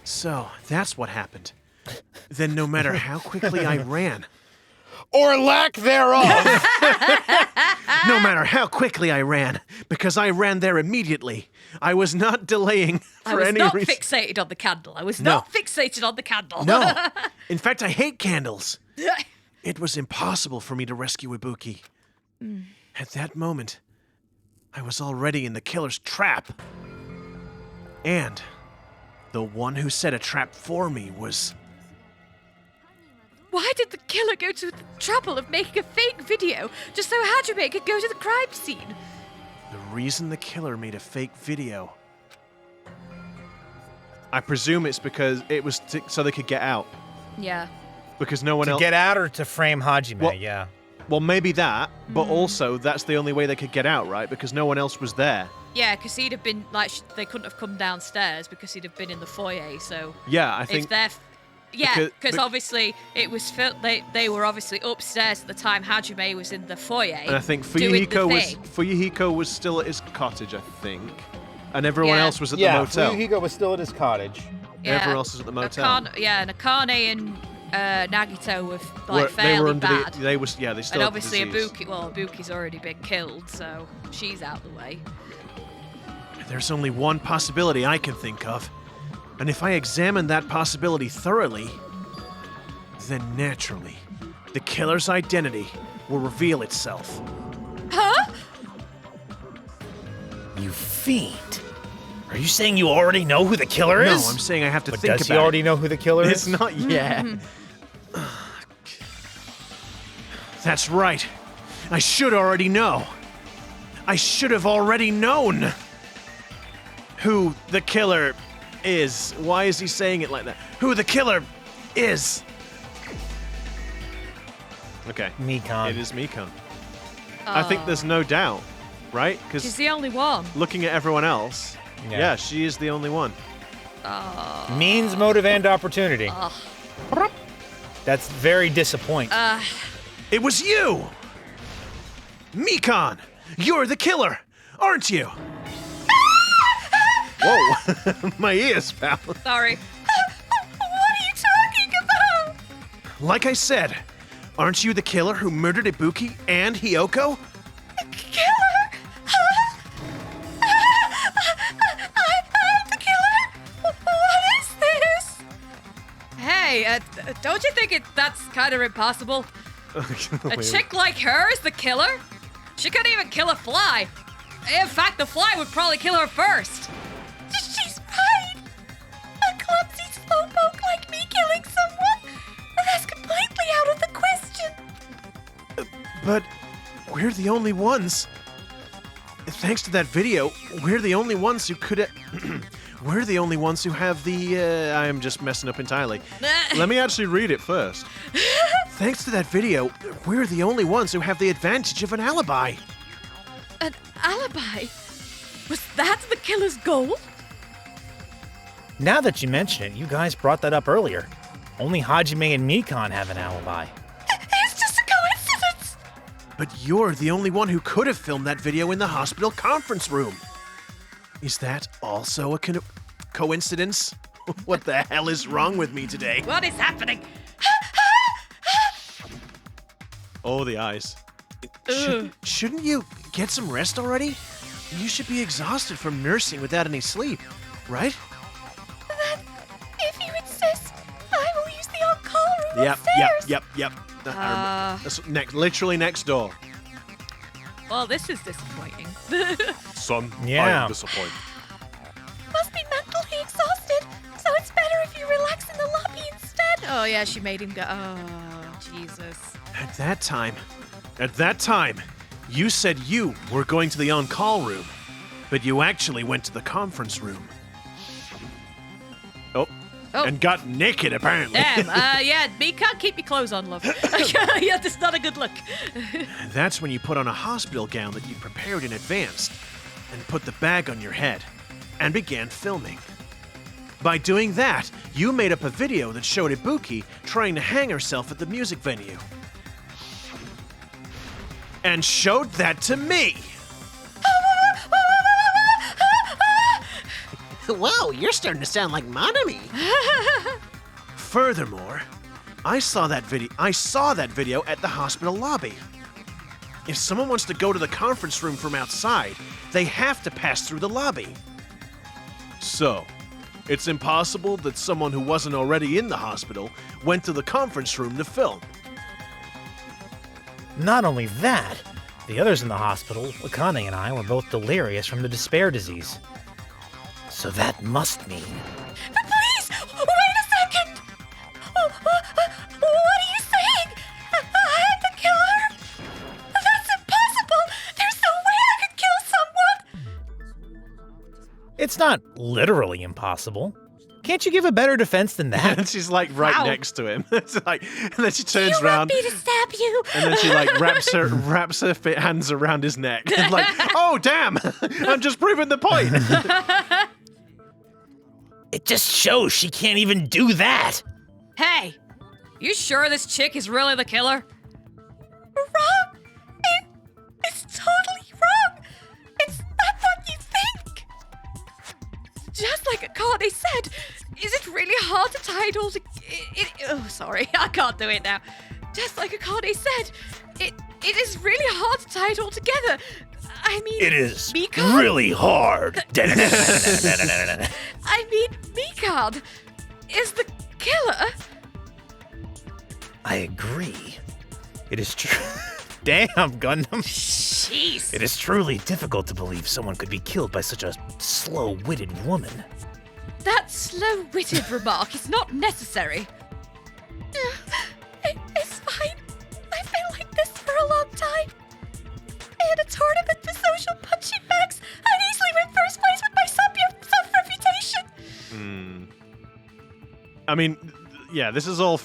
So, that's what happened. Then no matter how quickly I ran, Or lack thereof. no matter how quickly I ran, because I ran there immediately, I was not delaying for I was any not reason. fixated on the candle. I was No. not fixated on the candle. No. In fact, I hate candles. It was impossible for me to rescue Ibuki. At that moment, I was already in the killer's trap. And the one who set a trap for me was... Why did the killer go to the trouble of making a fake video just so Hajime could go to the crime scene? The reason the killer made a fake video... I presume it's because it was so they could get out. Yeah. Because no one To else... get out or to frame Hajime, Well- yeah. Well, maybe that, but also that's the only way they could get out, right? Because no one else was there. Yeah, because he'd have been, like, they couldn't have come downstairs because he'd have been in the foyer, so... Yeah, I If think... they're... Yeah, because- because obviously it was... They were obviously upstairs at the time Hajime was in the foyer. And I think doing the Fuyuhiko was still at his cottage, I think. And everyone Yeah. else was at the motel. Fuyuhiko was still at his cottage. Everyone else was at the motel. And Akane and Nagito were Were- like fairly bad. they still And had obviously the disease. Ibuki's already been killed, so she's out the way. There's only one possibility I can think of. And if I examine that possibility thoroughly, then naturally, the killer's identity will reveal itself. You fiend. Are you saying you already know who the killer No, is? I'm saying I have to But think does about he already it. know who the killer It's is? not yet. That's right. I should already know. I should have already known who the killer is. Why is he saying it like that? Who the killer is. Okay. Mikon. It is Mikon. I think there's no doubt, right? She's Because the only one. looking at everyone else, Yeah. yeah, she is the only one. Means, motive, and opportunity. That's very disappointing. It was you! Mikon! You're the killer, aren't you? Whoa, my ears, pal. Sorry. What are you talking about? Like I said, aren't you the killer who murdered Ibuki and Hyoko? Killer? I'm the killer? What is this? Hey, don't you think that's kind of impossible? A chick like her is the killer? She couldn't even kill a fly. In fact, the fly would probably kill her first. She's right. A clumsy slowpoke like me killing someone? That's completely out of the question. But we're the only ones. Thanks to that video, we're the only ones who could. We're the only ones who have the. I am just messing up entirely. Let me actually read it first. Thanks to that video, we're the only ones who have the advantage of an alibi. An alibi? Was that the killer's goal? Now that you mention it, you guys brought that up earlier. Only Hajime and Mikon have an alibi. It's just a coincidence. But you're the only one who could have filmed that video in the hospital conference room. Is that also a coincidence? What the hell is wrong with me today? What is happening? Oh, the eyes. Shouldn't you get some rest already? You should be exhausted from nursing without any sleep, right? Then, if you insist, I will use the on-call room upstairs. Yep. That's literally next door. Well, this is disappointing. Son, Yeah. I am disappointed. Must be mentally exhausted, so it's better if you relax in the lobby instead. Oh, yeah, she made him go. Oh, Jesus. At that time, you said you were going to the on-call room, but you actually went to the conference room. Oh, and got naked, apparently. Damn, yeah, me can't keep your clothes on, love. Yeah, that's not a good look. That's when you put on a hospital gown that you prepared in advance and put the bag on your head and began filming. By doing that, you made up a video that showed Ibuki trying to hang herself at the music venue. And showed that to me. Whoa, you're starting to sound like Manami. Furthermore, I saw that video at the hospital lobby. If someone wants to go to the conference room from outside, they have to pass through the lobby. So, it's impossible that someone who wasn't already in the hospital went to the conference room to film. Not only that, the others in the hospital, Akane and I, were both delirious from the despair disease. So that must mean... Please, wait a second. What are you saying? I'm the killer? That's impossible. There's no way I could kill someone. It's not literally impossible. Can't you give a better defense than that? And she's like right Wow. next to him. It's like, and then she turns You want around, me to stab you? and then she like wraps her hands around his neck. And like, oh damn, I'm just proving the point. It just shows she can't even do that. Hey, you sure this chick is really the killer? Wrong. It's totally wrong. It's not what you think. Just like Akane said, is it really hard to tie it all together? Oh, sorry, I can't do it now. Just like Akane said, it is really hard to tie it all together. I mean, It is Mikan? really hard. I mean, Mikan is the killer. I agree. It is true. Damn, Gundam. Jeez. It is truly difficult to believe someone could be killed by such a slow-witted woman. That slow-witted remark is not necessary. It's fine. I've been like this for a long time. In a tournament for social punching bags, I'd easily win first place with my self-reputation. I mean, yeah, this is all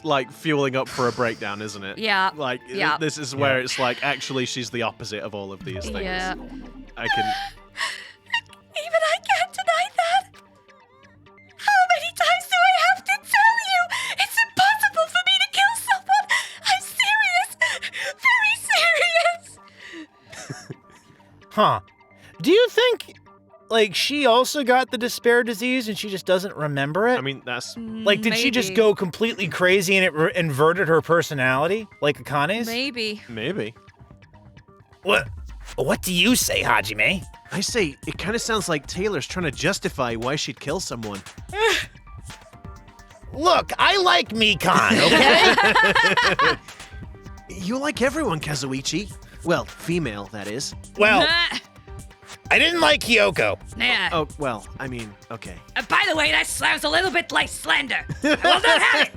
like fueling up for a breakdown, isn't it? Yeah. Like Yeah. this is where it's like actually she's the opposite of all of these things. Yeah. I can. Even I can't deny that. How many times do I have to tell you? It's impossible for me to kill someone. I'm serious. Very serious. Huh. Do you think, like, she also got the despair disease and she just doesn't remember it? I mean, that's like, did she just Maybe. go completely crazy and it inverted her personality, like Akane's? Maybe. maybe. What do you say, Hajime? I say it kind of sounds like Taylor's trying to justify why she'd kill someone. Look, I like Mikan, okay? You like everyone, Kazuichi. Well, female, that is. Well, Nah. I didn't like Kyoko. Nah. Oh, well, I mean, okay. By the way, that sounds a little bit like slander. I will not have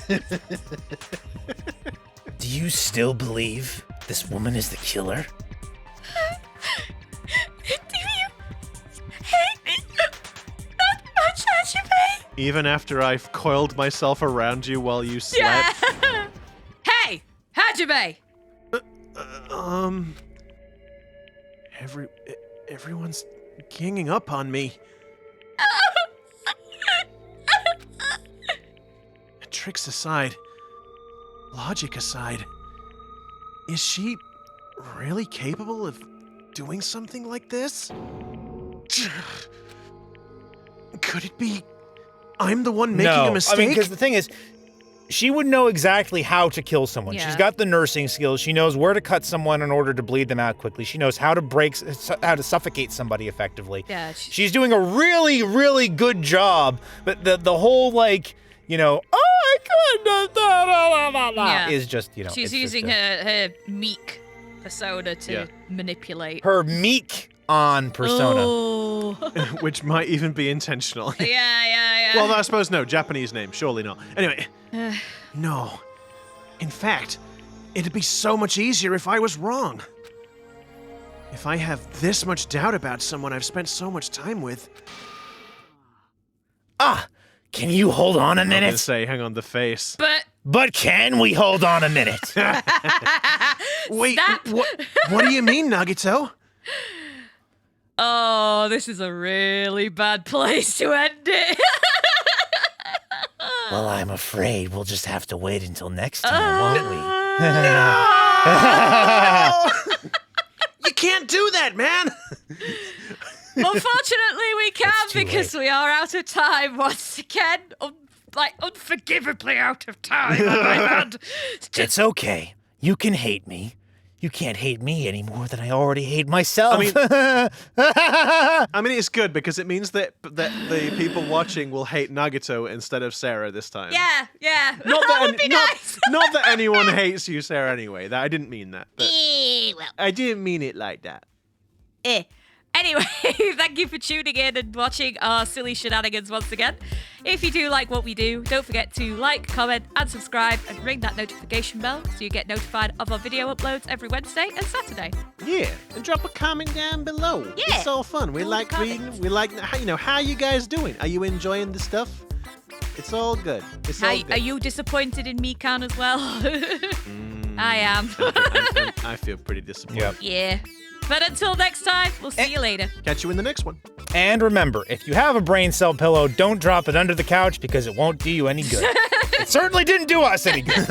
it. Do you still believe this woman is the killer? Do you hate me that much, Hajime? Even after I've coiled myself around you while you slept. Yeah. Hey, Hajime. Everyone's ganging up on me. Tricks aside, logic aside, is she really capable of doing something like this? Could it be I'm the one making a mistake? I mean, because the thing is, she would know exactly how to kill someone. Yeah. She's got the nursing skills. She knows where to cut someone in order to bleed them out quickly. She knows how to suffocate somebody effectively. Yeah, She's doing a really, really good job. But the whole, like, you know, oh, I couldn't, Yeah. is just, you know. She's it's just using her meek persona to Yeah. manipulate. her meek on persona. Oh. Which might even be intentional. yeah. Well, I suppose no. Japanese name, surely not. Anyway, no. In fact, it'd be so much easier if I was wrong. If I have this much doubt about someone I've spent so much time with, Can you hold on a I'm gonna minute? say, hang on, the face. But can we hold on a minute? Wait, Snap. what do you mean, Nagito? Oh, this is a really bad place to end it. Well, I'm afraid we'll just have to wait until next time, won't we? You can't do that, man! Unfortunately, we can It's too because we are out of time once again. Unforgivably out of time. on my hand. It's okay. You can hate me. You can't hate me any more than I already hate myself. I mean, it's good because it means that the people watching will hate Nagito instead of Sarah this time. Yeah. Not that that would be not, nice. not that anyone hates you, Sarah. Anyway, I didn't mean that. But Well, I didn't mean it like that. Anyway, thank you for tuning in and watching our silly shenanigans once again. If you do like what we do, don't forget to like, comment, and subscribe, and ring that notification bell so you get notified of our video uploads every Wednesday and Saturday. Yeah, and drop a comment down below. Yeah. It's all fun. We All the like reading. comments. We like, how you guys doing? Are you enjoying the stuff? It's all good. It's all good. Are you disappointed in Mikan as well? I am. I feel pretty disappointed. Yep. Yeah. But until next time, we'll see you later. Catch you in the next one. And remember, if you have a brain cell pillow, don't drop it under the couch because it won't do you any good. It certainly didn't do us any good.